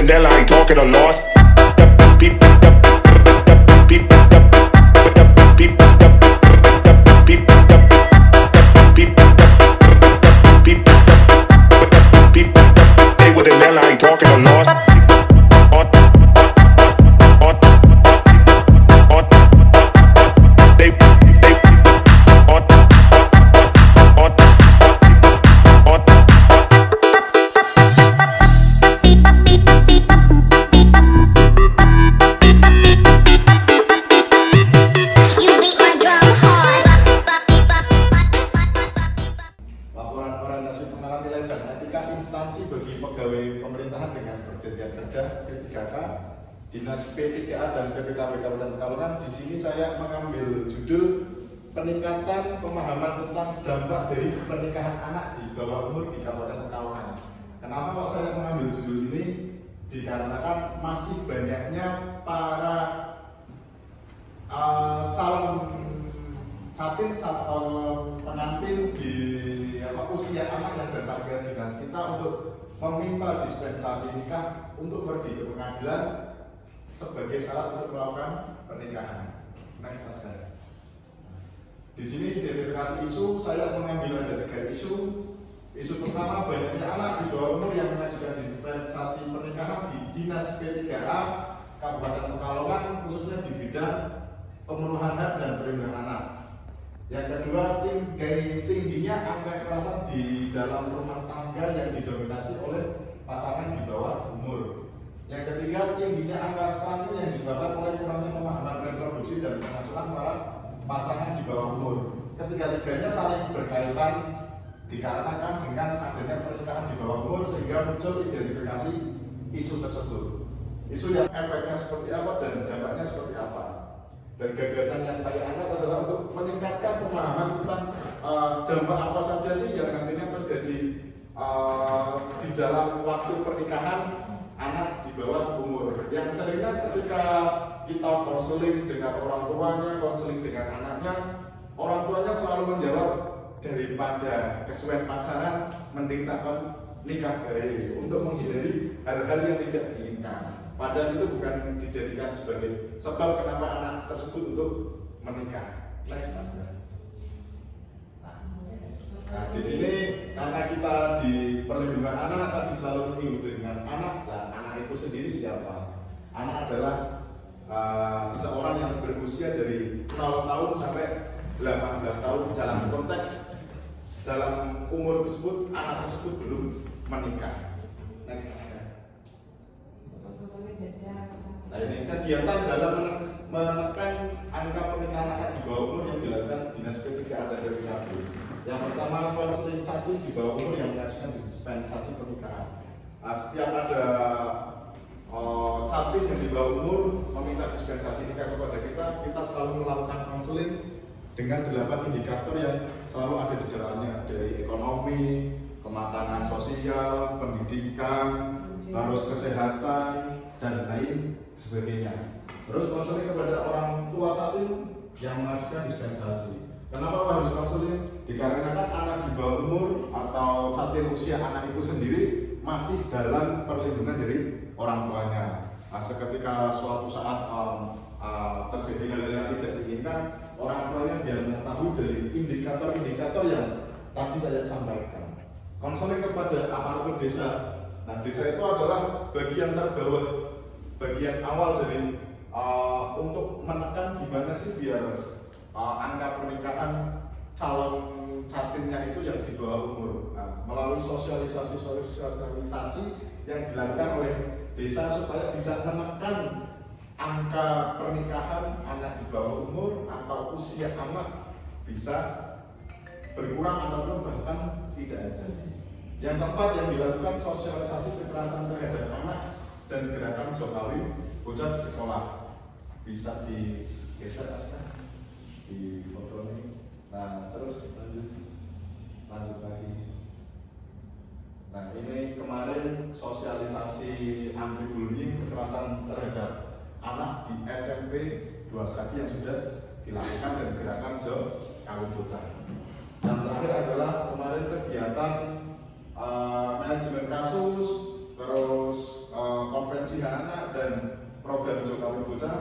hell, I ain't talking a loss. They with a hell, I ain't talking a loss. Laporan orientasi pengenalan nilai dan etika instansi bagi pegawai pemerintahan dengan perjanjian kerja P3K, Dinas P3A dan PPKB Kabupaten Pekalongan. Di sini saya mengambil judul peningkatan pemahaman tentang dampak dari pernikahan anak di bawah umur di Kabupaten Pekalongan. Kenapa kok saya mengambil judul ini? Dikarenakan masih banyaknya para calon pengantin di usia anak yang datang ke dinas kita untuk meminta dispensasi nikah untuk pergi ke pengadilan sebagai syarat untuk melakukan pernikahan. Next slide. Di sini identifikasi isu, saya mengambil ada 3 isu. Isu pertama, banyaknya anak di bawah umur yang mengajukan dispensasi pernikahan di Dinas P3A Kabupaten Pekalongan, khususnya di bidang pemenuhan hak dan perlindungan anak. Yang kedua, tingginya angka kekerasan di dalam rumah tangga yang didominasi oleh pasangan di bawah umur. Yang ketiga, tingginya angka stunting yang disebabkan oleh kurangnya pemahaman reproduksi dan pengasuhan para pasangan di bawah umur. Ketiga-tiganya saling berkaitan dikarenakan dengan adanya pernikahan di bawah umur sehingga muncul identifikasi isu tersebut. Isu yang efeknya seperti apa dan dampaknya seperti apa. Dan gagasan yang saya angkat adalah untuk meningkatkan pemahaman tentang dampak apa saja sih yang nantinya terjadi di dalam waktu pernikahan anak di bawah umur. Yang seringnya ketika kita konseling dengan orang tuanya, konseling dengan anaknya, orang tuanya selalu menjawab daripada kesuwen pacaran, mending takon nikah baik untuk menghindari hal-hal yang tidak diinginkan. Padahal itu bukan dijadikan sebagai sebab kenapa anak tersebut untuk menikah. Next, Mas. Nah, di sini karena kita di perlindungan anak tadi selalu menyinggung dengan anak. Nah, anak itu sendiri siapa? Anak adalah seseorang yang berusia dari 0 tahun sampai 18 tahun dalam konteks dalam umur tersebut anak tersebut belum menikah. Next, Mas. Nah, ini kegiatan dalam menekan angka pernikahan anak di bawah umur yang dilakukan Dinas P3A dan PPKB. Yang pertama, konseling catin di bawah umur yang mengajukan dispensasi pernikahan. Nah, setiap ada catin yang di bawah umur meminta dispensasi nikah kepada kita selalu melakukan konseling dengan 8 indikator yang selalu ada di dalamnya, dari ekonomi, kematangan sosial, pendidikan, harus kesehatan, dan lain sebagainya. Terus konseling kepada orang tua catin yang mengajukan dispensasi. Kenapa harus konseling? Dikarenakan anak di bawah umur atau catin usia anak itu sendiri masih dalam perlindungan dari orang tuanya. Nah, seketika suatu saat terjadi hal-hal yang tidak diinginkan, orang tuanya biar mengetahui dari indikator-indikator yang tadi saya sampaikan. Konseling kepada aparatur desa. Nah, desa itu adalah bagian terbawah, bagian awal dari untuk menekan gimana sih biar angka pernikahan calon catinnya itu yang di bawah umur. Nah, melalui sosialisasi yang dilakukan oleh desa supaya bisa menekan angka pernikahan anak di bawah umur atau usia anak bisa berkurang ataupun bahkan tidak ada. Yang keempat, yang dilakukan sosialisasi kekerasan terhadap anak dan gerakan Jokowi bocah di sekolah. Bisa digeser Aska di foto ini. Nah, terus lanjut lagi. Nah, ini kemarin sosialisasi anti bullying kekerasan terhadap anak di SMP 2 Sragi yang sudah dilakukan dan gerakan Jokowi bocah. Yang terakhir adalah kemarin kegiatan manajemen kasus, terus konvensi anak dan program Jokowi Bocah,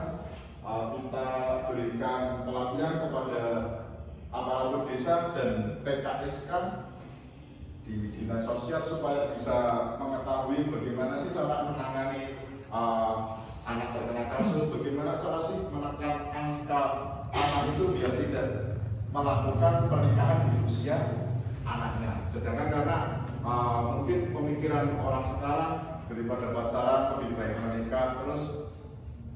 kita berikan pelatihan kepada aparatur desa dan TKSK di dinas sosial supaya bisa mengetahui bagaimana sih cara menangani anak terkena kasus, bagaimana cara sih menekan angka anak itu biar tidak melakukan pernikahan di usia anaknya. Sedangkan karena mungkin pemikiran orang sekarang daripada pacaran lebih baik menikah, terus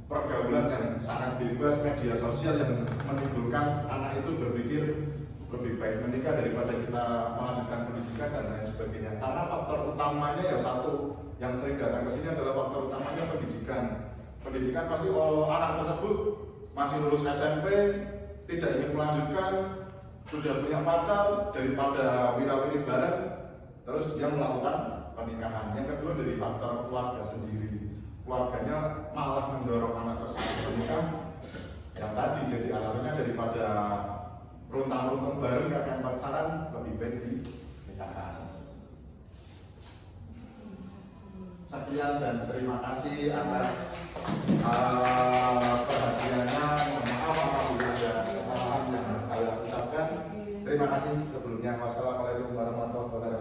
pergaulan yang sangat bebas, media sosial yang menimbulkan anak itu berpikir lebih baik menikah daripada kita melanjutkan pendidikan dan lain sebagainya. Karena faktor utamanya ya satu, yang sering datang ke sini adalah faktor utamanya pendidikan. Pendidikan pasti anak tersebut masih lulus SMP, tidak ingin melanjutkan, sudah punya pacar, daripada wira-wiri bareng, terus dia melakukan pernikahan. Yang kedua dari faktor keluarga sendiri. Keluarganya malah mendorong anak tersebut menikah. Yang tadi jadi alasannya daripada runtang-runtung bareng gak akan pacaran, lebih baik di nikahan. Sekian dan terima kasih atas perhatiannya. Mohon maaf apabila ada kesalahan yang saya ucapkan. Terima kasih sebelumnya. Wassalamualaikum warahmatullahi wabarakatuh.